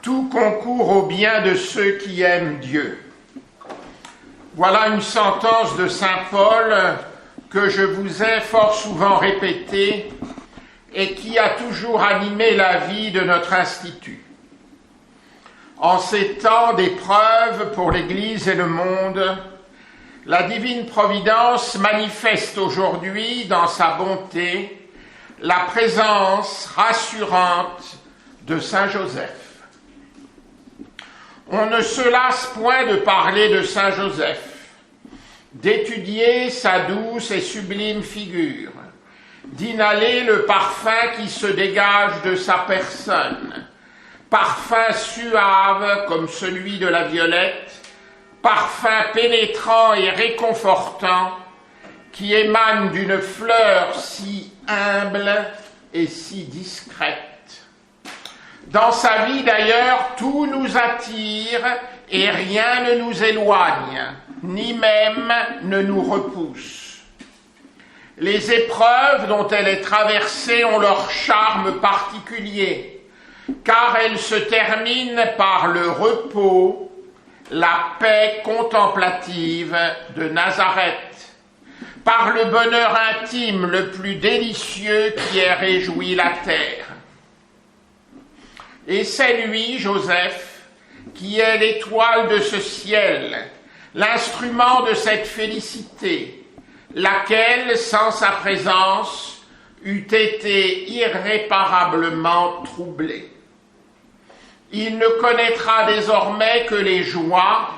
tout concourt au bien de ceux qui aiment Dieu. Voilà une sentence de saint Paul que je vous ai fort souvent répétée et qui a toujours animé la vie de notre institut. En ces temps d'épreuve pour l'Église et le monde, la divine providence manifeste aujourd'hui dans sa bonté la présence rassurante de saint Joseph. On ne se lasse point de parler de saint Joseph, d'étudier sa douce et sublime figure, d'inhaler le parfum qui se dégage de sa personne, parfum suave comme celui de la violette, parfum pénétrant et réconfortant qui émane d'une fleur si humble et si discrète. Dans sa vie d'ailleurs, tout nous attire et rien ne nous éloigne, ni même ne nous repousse. Les épreuves dont elle est traversée ont leur charme particulier, car elles se terminent par le repos, la paix contemplative de Nazareth, par le bonheur intime le plus délicieux qui ait réjoui la terre. Et c'est lui, Joseph, qui est l'étoile de ce ciel, l'instrument de cette félicité, laquelle, sans sa présence, eût été irréparablement troublée. Il ne connaîtra désormais que les joies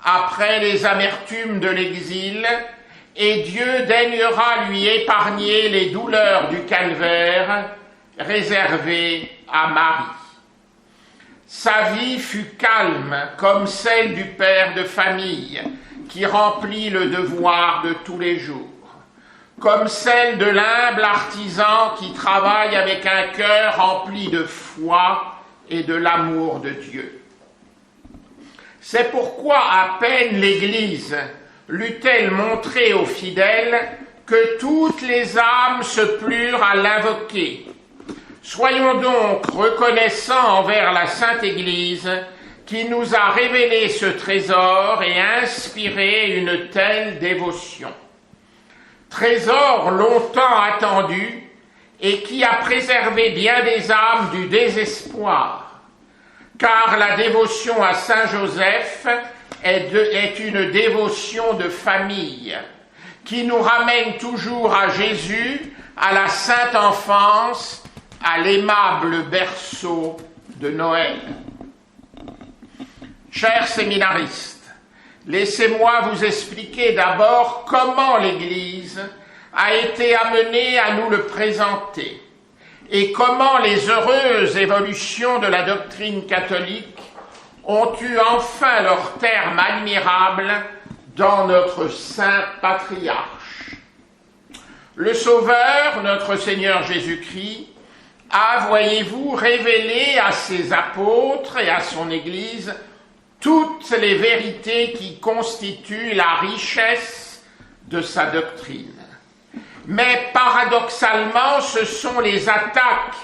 après les amertumes de l'exil, et Dieu daignera lui épargner les douleurs du calvaire réservées à Marie. Sa vie fut calme comme celle du père de famille qui remplit le devoir de tous les jours, comme celle de l'humble artisan qui travaille avec un cœur rempli de foi et de l'amour de Dieu. C'est pourquoi à peine l'Église l'eut-elle montré aux fidèles que toutes les âmes se plurent à l'invoquer. Soyons donc reconnaissants envers la Sainte Église qui nous a révélé ce trésor et inspiré une telle dévotion. Trésor longtemps attendu et qui a préservé bien des âmes du désespoir, car la dévotion à Saint Joseph est une dévotion de famille qui nous ramène toujours à Jésus, à la sainte enfance, à l'aimable berceau de Noël. Chers séminaristes, laissez-moi vous expliquer d'abord comment l'Église a été amenée à nous le présenter et comment les heureuses évolutions de la doctrine catholique ont eu enfin leur terme admirable dans notre saint patriarche. Le Sauveur, notre Seigneur Jésus-Christ, a, voyez-vous, révélé à ses apôtres et à son Église toutes les vérités qui constituent la richesse de sa doctrine. Mais paradoxalement, ce sont les attaques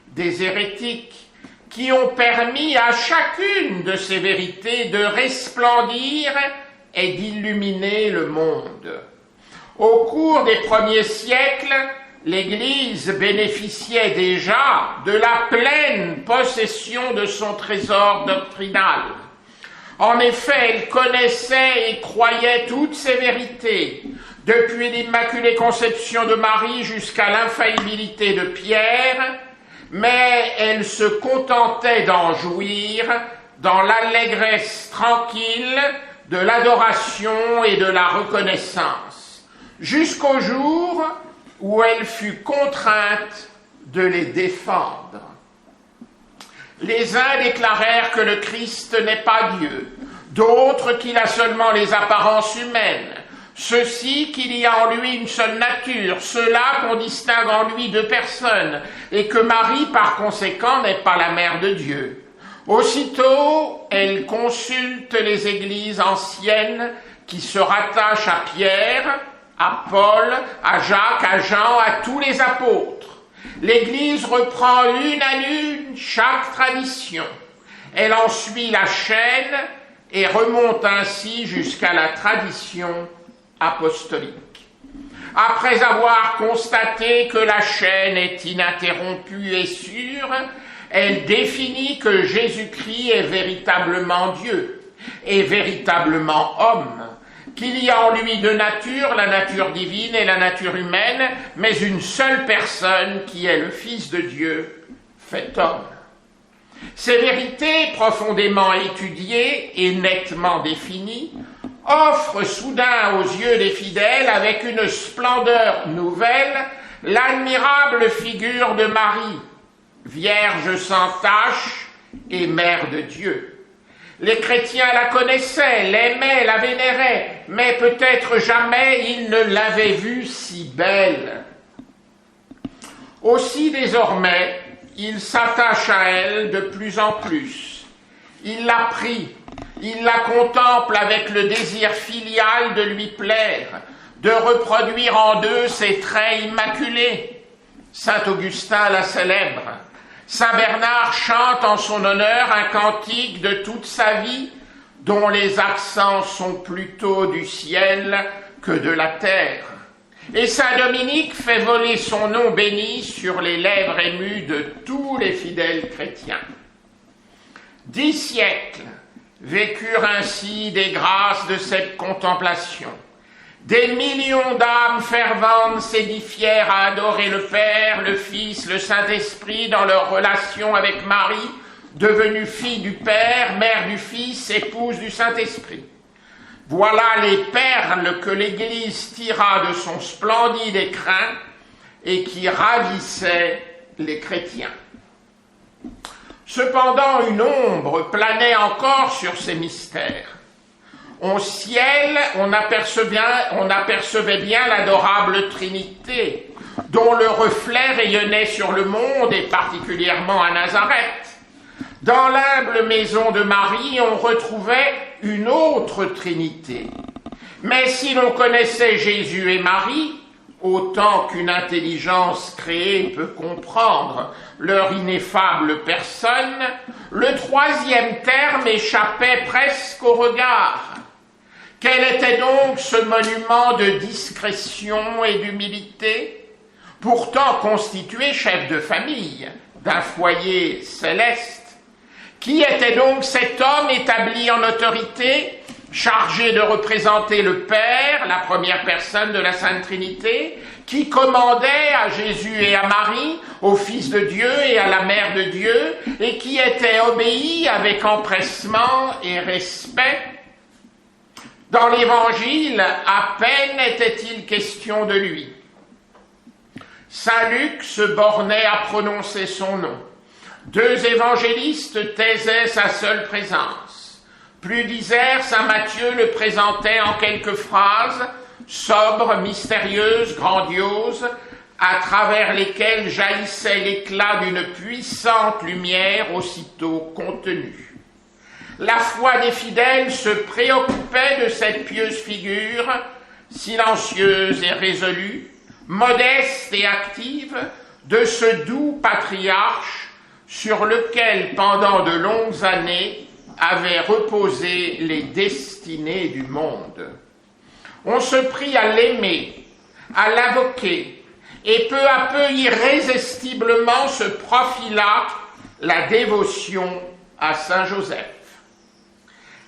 des hérétiques qui ont permis à chacune de ces vérités de resplendir et d'illuminer le monde. Au cours des premiers siècles, l'Église bénéficiait déjà de la pleine possession de son trésor doctrinal. En effet, elle connaissait et croyait toutes ces vérités, depuis l'Immaculée Conception de Marie jusqu'à l'infaillibilité de Pierre, mais elle se contentait d'en jouir dans l'allégresse tranquille de l'adoration et de la reconnaissance, jusqu'au jour où elle fut contrainte de les défendre. Les uns déclarèrent que le Christ n'est pas Dieu, d'autres qu'il a seulement les apparences humaines, ceux-ci qu'il y a en lui une seule nature, ceux-là qu'on distingue en lui deux personnes, et que Marie, par conséquent, n'est pas la mère de Dieu. Aussitôt, elle consulte les églises anciennes qui se rattachent à Pierre, à Paul, à Jacques, à Jean, à tous les apôtres. L'Église reprend une à une chaque tradition. Elle en suit la chaîne et remonte ainsi jusqu'à la tradition apostolique. Après avoir constaté que la chaîne est ininterrompue et sûre, elle définit que Jésus-Christ est véritablement Dieu et véritablement homme, qu'il y a en lui deux natures, la nature divine et la nature humaine, mais une seule personne qui est le Fils de Dieu, fait homme. Ces vérités, profondément étudiées et nettement définies, offrent soudain aux yeux des fidèles, avec une splendeur nouvelle, l'admirable figure de Marie, Vierge sans tache et Mère de Dieu. Les chrétiens la connaissaient, l'aimaient, la vénéraient, mais peut-être jamais ils ne l'avaient vue si belle. Aussi désormais, ils s'attachent à elle de plus en plus. Il la prie, il la contemple avec le désir filial de lui plaire, de reproduire en d'eux ses traits immaculés. Saint Augustin la célèbre. Saint Bernard chante en son honneur un cantique de toute sa vie, dont les accents sont plutôt du ciel que de la terre. Et Saint Dominique fait voler son nom béni sur les lèvres émues de tous les fidèles chrétiens. 10 siècles vécurent ainsi des grâces de cette contemplation. Des millions d'âmes ferventes s'édifièrent à adorer le Père, le Fils, le Saint-Esprit dans leur relation avec Marie, devenue fille du Père, mère du Fils, épouse du Saint-Esprit. Voilà les perles que l'Église tira de son splendide écrin et qui ravissaient les chrétiens. Cependant, une ombre planait encore sur ces mystères. Au ciel, on apercevait bien l'adorable Trinité, dont le reflet rayonnait sur le monde et particulièrement à Nazareth. Dans l'humble maison de Marie, on retrouvait une autre Trinité. Mais si l'on connaissait Jésus et Marie, autant qu'une intelligence créée peut comprendre leur ineffable personne, le troisième terme échappait presque au regard. Quel était donc ce monument de discrétion et d'humilité, pourtant constitué chef de famille d'un foyer céleste? Qui était donc cet homme établi en autorité, chargé de représenter le Père, la première personne de la Sainte Trinité, qui commandait à Jésus et à Marie, au Fils de Dieu et à la Mère de Dieu, et qui était obéi avec empressement et respect? Dans l'Évangile, à peine était-il question de lui. Saint Luc se bornait à prononcer son nom. 2 évangélistes taisaient sa seule présence. Plus disert, Saint Matthieu le présentait en quelques phrases, sobres, mystérieuses, grandioses, à travers lesquelles jaillissait l'éclat d'une puissante lumière aussitôt contenue. La foi des fidèles se préoccupait de cette pieuse figure, silencieuse et résolue, modeste et active, de ce doux patriarche sur lequel, pendant de longues années, avaient reposé les destinées du monde. On se prit à l'aimer, à l'invoquer, et peu à peu, irrésistiblement, se profila la dévotion à Saint Joseph.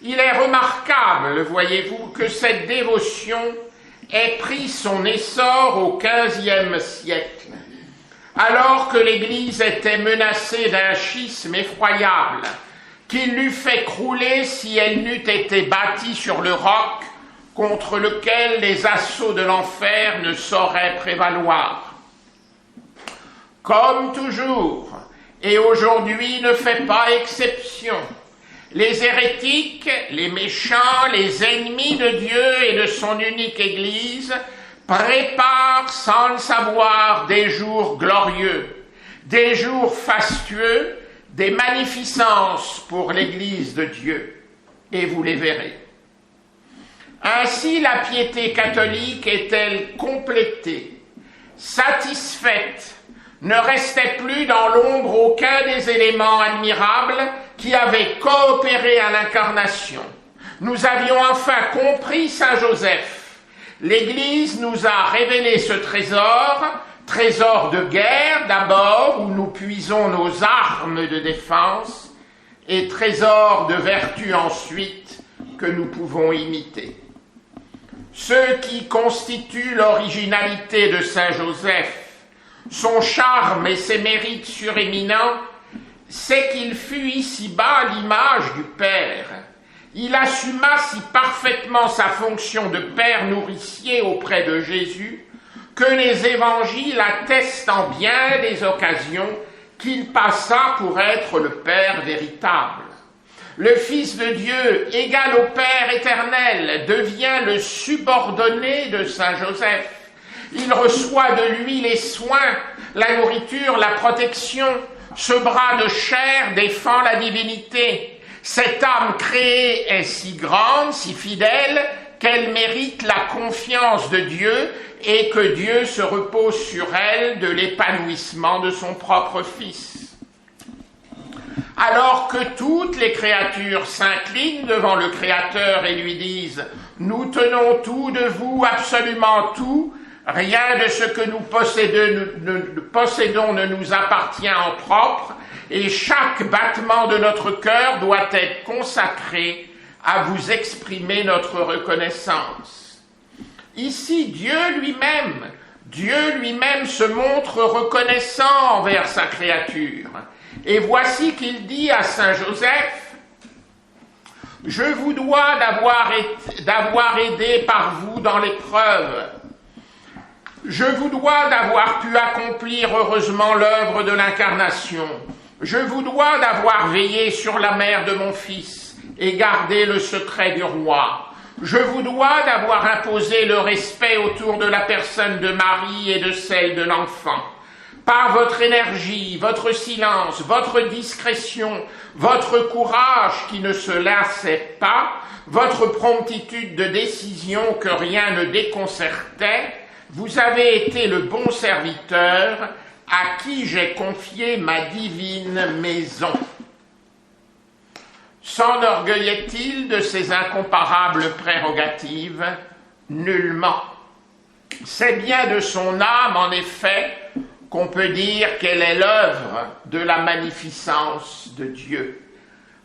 Il est remarquable, voyez-vous, que cette dévotion ait pris son essor au XVe siècle, alors que l'Église était menacée d'un schisme effroyable, qu'il l'eût fait crouler si elle n'eût été bâtie sur le roc contre lequel les assauts de l'enfer ne sauraient prévaloir. Comme toujours, et aujourd'hui ne fait pas exception, les hérétiques, les méchants, les ennemis de Dieu et de son unique Église préparent sans le savoir des jours glorieux, des jours fastueux, des magnificences pour l'Église de Dieu, et vous les verrez. Ainsi la piété catholique est-elle complétée, satisfaite Ne restait plus dans l'ombre aucun des éléments admirables qui avaient coopéré à l'incarnation. Nous avions enfin compris Saint Joseph. L'Église nous a révélé ce trésor de guerre d'abord, où nous puisons nos armes de défense, et trésor de vertu ensuite, que nous pouvons imiter. Ce qui constitue l'originalité de Saint Joseph, son charme et ses mérites suréminents, c'est qu'il fut ici-bas l'image du Père. Il assuma si parfaitement sa fonction de Père nourricier auprès de Jésus que les évangiles attestent en bien des occasions qu'il passa pour être le Père véritable. Le Fils de Dieu, égal au Père éternel, devient le subordonné de Saint Joseph. Il reçoit de lui les soins, la nourriture, la protection. Ce bras de chair défend la divinité. Cette âme créée est si grande, si fidèle, qu'elle mérite la confiance de Dieu et que Dieu se repose sur elle de l'épanouissement de son propre Fils. Alors que toutes les créatures s'inclinent devant le Créateur et lui disent « Nous tenons tout de vous, absolument tout, rien de ce que nous possédons ne nous appartient en propre, et chaque battement de notre cœur doit être consacré à vous exprimer notre reconnaissance. » Ici, Dieu lui-même se montre reconnaissant envers sa créature. Et voici qu'il dit à Saint Joseph, « Je vous dois d'avoir aidé par vous dans l'épreuve. Je vous dois d'avoir pu accomplir heureusement l'œuvre de l'incarnation. Je vous dois d'avoir veillé sur la mère de mon fils et gardé le secret du roi. Je vous dois d'avoir imposé le respect autour de la personne de Marie et de celle de l'enfant. Par votre énergie, votre silence, votre discrétion, votre courage qui ne se lassait pas, votre promptitude de décision que rien ne déconcertait, vous avez été le bon serviteur à qui j'ai confié ma divine maison. » S'enorgueillait-il de ses incomparables prérogatives? Nullement. C'est bien de son âme, en effet, qu'on peut dire qu'elle est l'œuvre de la magnificence de Dieu.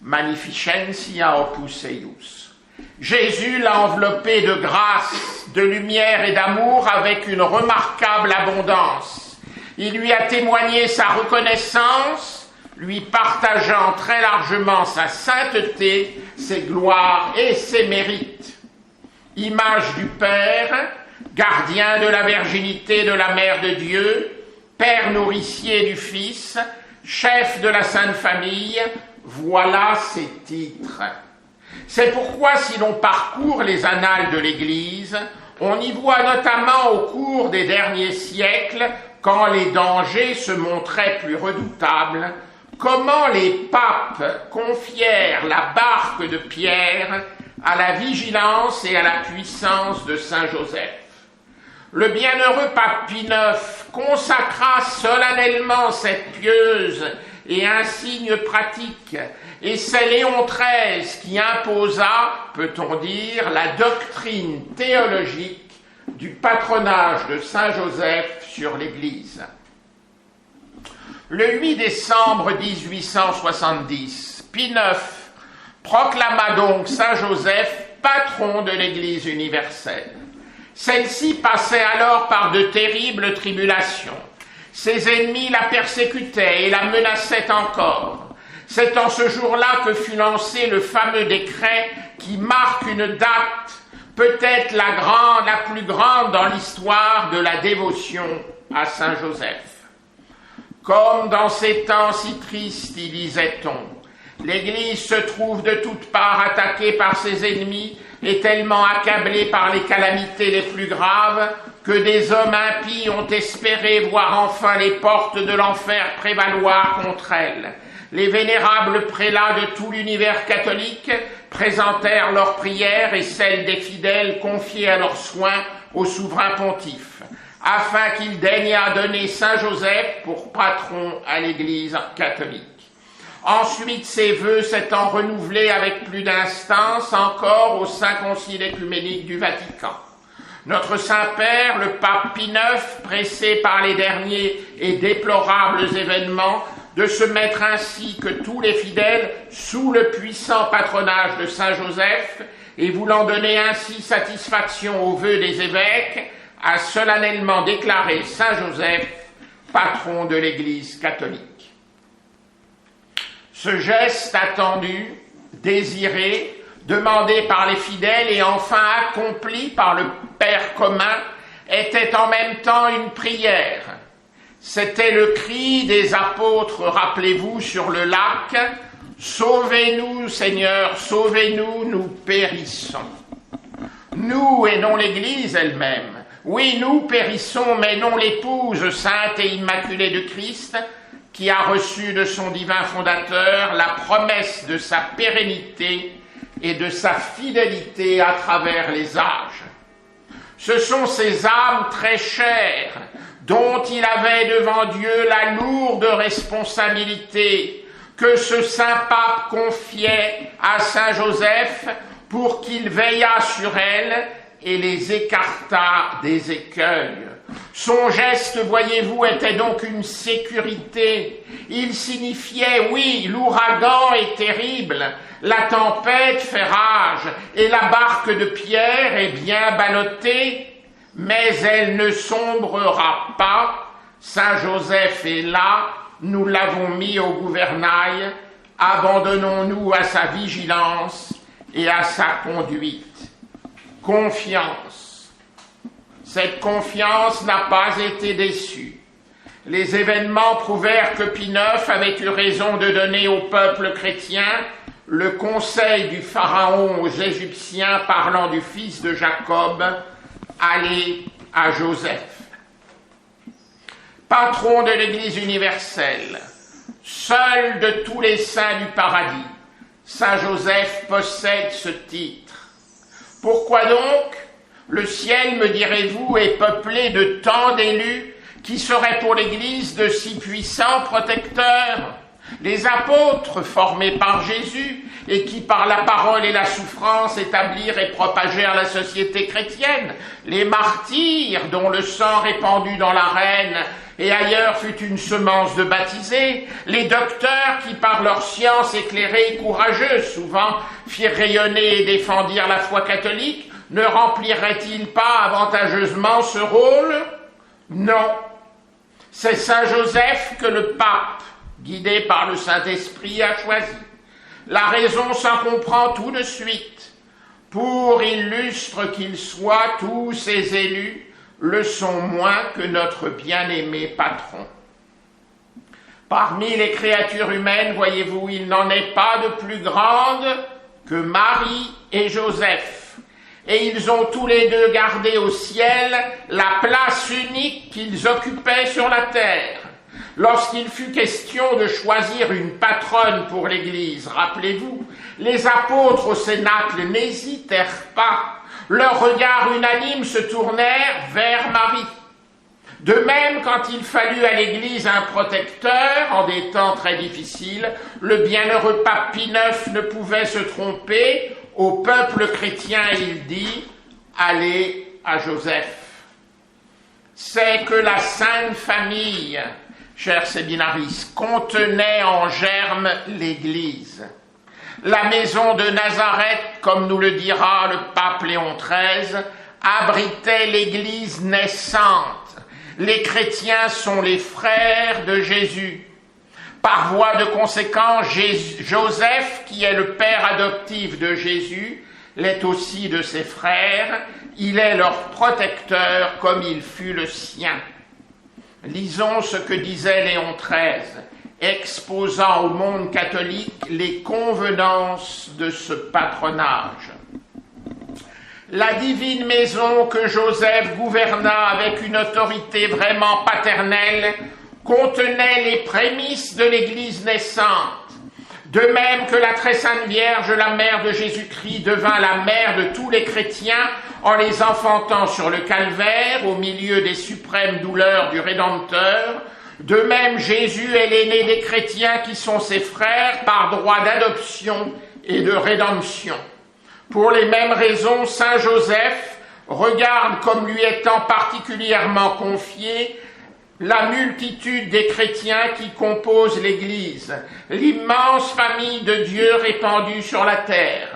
Magnificentia opus eius. Jésus l'a enveloppé de grâce, de lumière et d'amour avec une remarquable abondance. Il lui a témoigné sa reconnaissance, lui partageant très largement sa sainteté, ses gloires et ses mérites. Image du Père, gardien de la virginité de la Mère de Dieu, Père nourricier du Fils, chef de la Sainte Famille, voilà ses titres. C'est pourquoi si l'on parcourt les annales de l'Église, on y voit notamment au cours des derniers siècles, quand les dangers se montraient plus redoutables, comment les papes confièrent la barque de Pierre à la vigilance et à la puissance de Saint Joseph. Le bienheureux pape Pie IX consacra solennellement cette pieuse et insigne pratique, et c'est Léon XIII qui imposa, peut-on dire, la doctrine théologique du patronage de Saint Joseph sur l'Église. Le 8 décembre 1870, Pie IX proclama donc Saint Joseph patron de l'Église universelle. Celle-ci passait alors par de terribles tribulations. Ses ennemis la persécutaient et la menaçaient encore. C'est en ce jour-là que fut lancé le fameux décret qui marque une date, peut-être la plus grande dans l'histoire de la dévotion à Saint Joseph. Comme dans ces temps si tristes, y disait-on, l'Église se trouve de toutes parts attaquée par ses ennemis et tellement accablée par les calamités les plus graves que des hommes impies ont espéré voir enfin les portes de l'enfer prévaloir contre elle. Les vénérables prélats de tout l'univers catholique présentèrent leurs prières et celles des fidèles confiées à leurs soins au souverain pontife. afin qu'il daigne donner Saint Joseph pour patron à l'Église catholique. Ensuite, ces vœux s'étant renouvelés avec plus d'instance encore au Saint Concile Œcuménique du Vatican. Notre Saint-Père, le pape Pie IX, pressé par les derniers et déplorables événements, de se mettre ainsi que tous les fidèles sous le puissant patronage de Saint Joseph, et voulant donner ainsi satisfaction aux vœux des évêques, a solennellement déclaré Saint Joseph patron de l'Église catholique. Ce geste attendu, désiré, demandé par les fidèles et enfin accompli par le Père commun, était en même temps une prière. C'était le cri des apôtres, rappelez-vous, sur le lac, « Sauvez-nous, Seigneur, sauvez-nous, nous périssons ». Nous et non l'Église elle-même. Oui, nous périssons, mais non l'épouse sainte et immaculée de Christ, qui a reçu de son divin fondateur la promesse de sa pérennité et de sa fidélité à travers les âges. Ce sont ces âmes très chères dont il avait devant Dieu la lourde responsabilité que ce saint pape confiait à Saint Joseph pour qu'il veillât sur elles et les écartât des écueils. Son geste, voyez-vous, était donc une sécurité. Il signifiait, oui, l'ouragan est terrible, la tempête fait rage, et la barque de Pierre est bien ballottée, mais elle ne sombrera pas. Saint Joseph est là, nous l'avons mis au gouvernail, abandonnons-nous à sa vigilance et à sa conduite. Confiance. Cette confiance n'a pas été déçue. Les événements prouvèrent que Pie IX avait eu raison de donner au peuple chrétien le conseil du Pharaon aux Égyptiens parlant du fils de Jacob, allez à Joseph. Patron de l'Église universelle, seul de tous les saints du paradis, Saint Joseph possède ce titre. Pourquoi donc ? Le ciel, me direz-vous, est peuplé de tant d'élus qui seraient pour l'Église de si puissants protecteurs. Les apôtres formés par Jésus et qui par la parole et la souffrance établirent et propagèrent la société chrétienne, les martyrs dont le sang répandu dans l'arène et ailleurs fut une semence de baptisés, les docteurs qui par leur science éclairée et courageuse souvent firent rayonner et défendirent la foi catholique, ne rempliraient-ils pas avantageusement ce rôle? Non. C'est Saint Joseph que le pape, guidé par le Saint-Esprit, a choisi. La raison s'en comprend tout de suite. Pour illustre qu'ils soient, tous ces élus le sont moins que notre bien-aimé patron. Parmi les créatures humaines, voyez-vous, il n'en est pas de plus grande que Marie et Joseph. Et ils ont tous les deux gardé au ciel la place unique qu'ils occupaient sur la terre. Lorsqu'il fut question de choisir une patronne pour l'Église, rappelez-vous, les apôtres au Cénacle n'hésitèrent pas. Leurs regards unanimes se tournèrent vers Marie. De même, quand il fallut à l'Église un protecteur, en des temps très difficiles, le bienheureux pape Pie IX ne pouvait se tromper. Au peuple chrétien, il dit « Allez à Joseph ». C'est que la Sainte Famille, chers séminaristes, contenait en germe l'Église. La maison de Nazareth, comme nous le dira le pape Léon XIII, abritait l'Église naissante. Les chrétiens sont les frères de Jésus. Par voie de conséquence, Joseph, qui est le père adoptif de Jésus, l'est aussi de ses frères. Il est leur protecteur comme il fut le sien. Lisons ce que disait Léon XIII, exposant au monde catholique les convenances de ce patronage. La divine maison que Joseph gouverna avec une autorité vraiment paternelle contenait les prémices de l'Église naissante. De même que la très sainte Vierge, la mère de Jésus-Christ, devint la mère de tous les chrétiens en les enfantant sur le calvaire, au milieu des suprêmes douleurs du Rédempteur, de même Jésus est l'aîné des chrétiens qui sont ses frères par droit d'adoption et de rédemption. Pour les mêmes raisons, saint Joseph regarde comme lui étant particulièrement confié la multitude des chrétiens qui composent l'Église, l'immense famille de Dieu répandue sur la terre.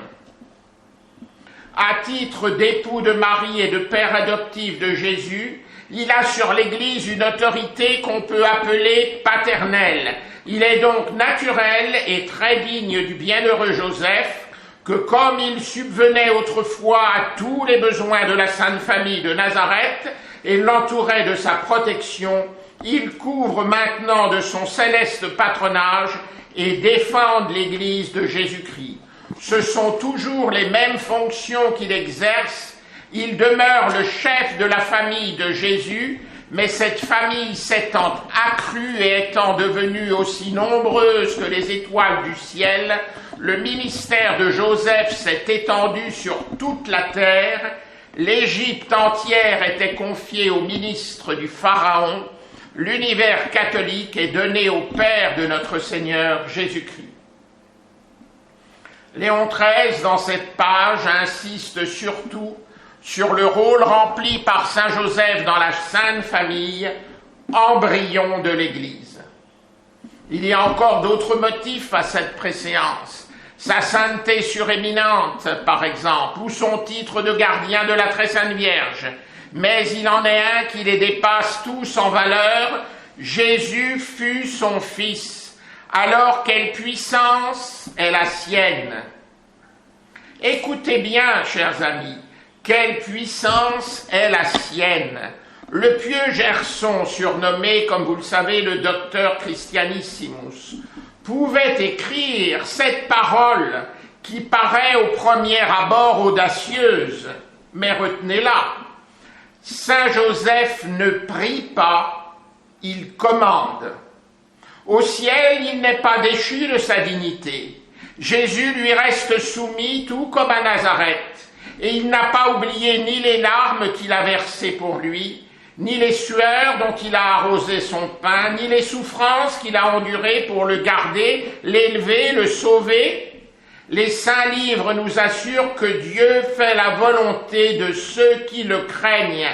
À titre d'époux de Marie et de père adoptif de Jésus, il a sur l'Église une autorité qu'on peut appeler paternelle. Il est donc naturel et très digne du bienheureux Joseph que comme il subvenait autrefois à tous les besoins de la Sainte Famille de Nazareth et l'entourait de sa protection, il couvre maintenant de son céleste patronage et défende l'Église de Jésus-Christ. Ce sont toujours les mêmes fonctions qu'il exerce. Il demeure le chef de la famille de Jésus, mais cette famille s'étant accrue et étant devenue aussi nombreuse que les étoiles du ciel, le ministère de Joseph s'est étendu sur toute la terre. L'Égypte entière était confiée au ministre du Pharaon. L'univers catholique est donné au Père de notre Seigneur Jésus-Christ. Léon XIII, dans cette page, insiste surtout sur le rôle rempli par saint Joseph dans la Sainte Famille, embryon de l'Église. Il y a encore d'autres motifs à cette préséance. Sa sainteté suréminente, par exemple, ou son titre de gardien de la très sainte Vierge. Mais il en est un qui les dépasse tous en valeur. Jésus fut son Fils. Alors quelle puissance est la sienne? Écoutez bien, chers amis, quelle puissance est la sienne. Le pieux Gerson, surnommé, comme vous le savez, le docteur Christianissimus, pouvait écrire cette parole qui paraît au premier abord audacieuse, mais retenez-la. Saint Joseph ne prie pas, il commande. Au ciel, il n'est pas déchu de sa dignité. Jésus lui reste soumis tout comme à Nazareth, et il n'a pas oublié ni les larmes qu'il a versées pour lui, ni les sueurs dont il a arrosé son pain, ni les souffrances qu'il a endurées pour le garder, l'élever, le sauver. Les saints livres nous assurent que Dieu fait la volonté de ceux qui le craignent.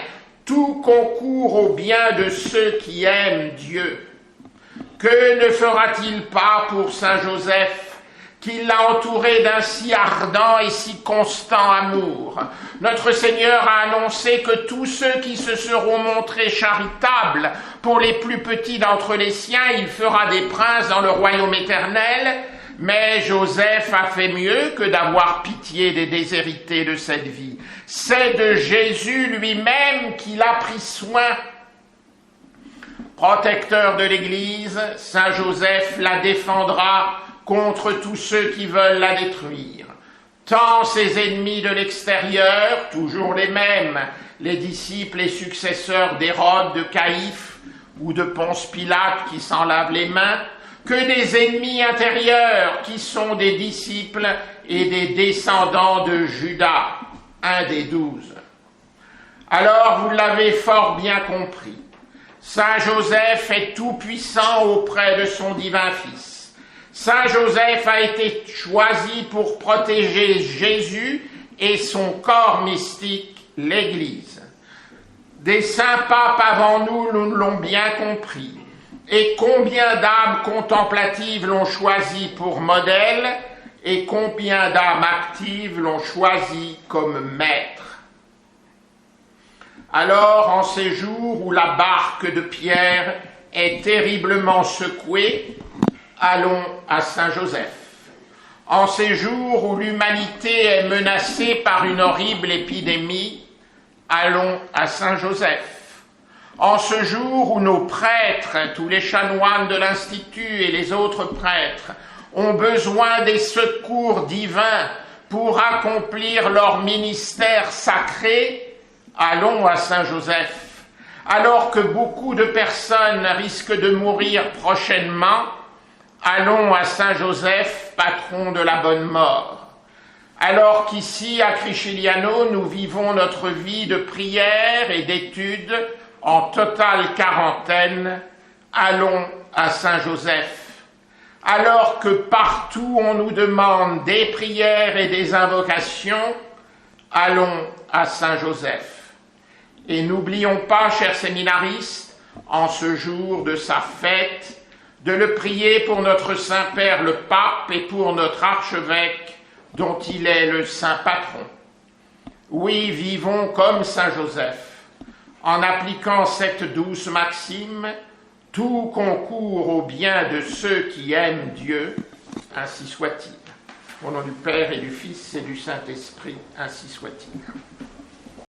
Tout concourt au bien de ceux qui aiment Dieu. Que ne fera-t-il pas pour saint Joseph, qui l'a entouré d'un si ardent et si constant amour? Notre Seigneur a annoncé que tous ceux qui se seront montrés charitables pour les plus petits d'entre les siens, il fera des princes dans le royaume éternel. Mais Joseph a fait mieux que d'avoir pitié des déshérités de cette vie. C'est de Jésus lui-même qu'il a pris soin. Protecteur de l'Église, saint Joseph la défendra contre tous ceux qui veulent la détruire. Tant ses ennemis de l'extérieur, toujours les mêmes, les disciples et successeurs d'Hérode, de Caïphe ou de Ponce Pilate qui s'en lavent les mains, que des ennemis intérieurs qui sont des disciples et des descendants de Judas, un des 12. Alors vous l'avez fort bien compris, saint Joseph est tout-puissant auprès de son divin Fils. Saint Joseph a été choisi pour protéger Jésus et son corps mystique, l'Église. Des saints papes avant nous l'ont bien compris. Et combien d'âmes contemplatives l'ont choisi pour modèle, et combien d'âmes actives l'ont choisi comme maître. Alors, en ces jours où la barque de Pierre est terriblement secouée, allons à Saint Joseph. En ces jours où l'humanité est menacée par une horrible épidémie, allons à Saint Joseph. En ce jour où nos prêtres, tous les chanoines de l'Institut et les autres prêtres, ont besoin des secours divins pour accomplir leur ministère sacré, allons à Saint Joseph. Alors que beaucoup de personnes risquent de mourir prochainement, allons à Saint Joseph, patron de la bonne mort. Alors qu'ici, à Criciliano, nous vivons notre vie de prière et d'étude en totale quarantaine, allons à Saint Joseph. Alors que partout on nous demande des prières et des invocations, allons à Saint Joseph. Et n'oublions pas, chers séminaristes, en ce jour de sa fête, de le prier pour notre Saint-Père le Pape et pour notre archevêque, dont il est le saint patron. Oui, vivons comme Saint Joseph, en appliquant cette douce maxime: tout concourt au bien de ceux qui aiment Dieu, ainsi soit-il. Au nom du Père et du Fils et du Saint-Esprit, ainsi soit-il.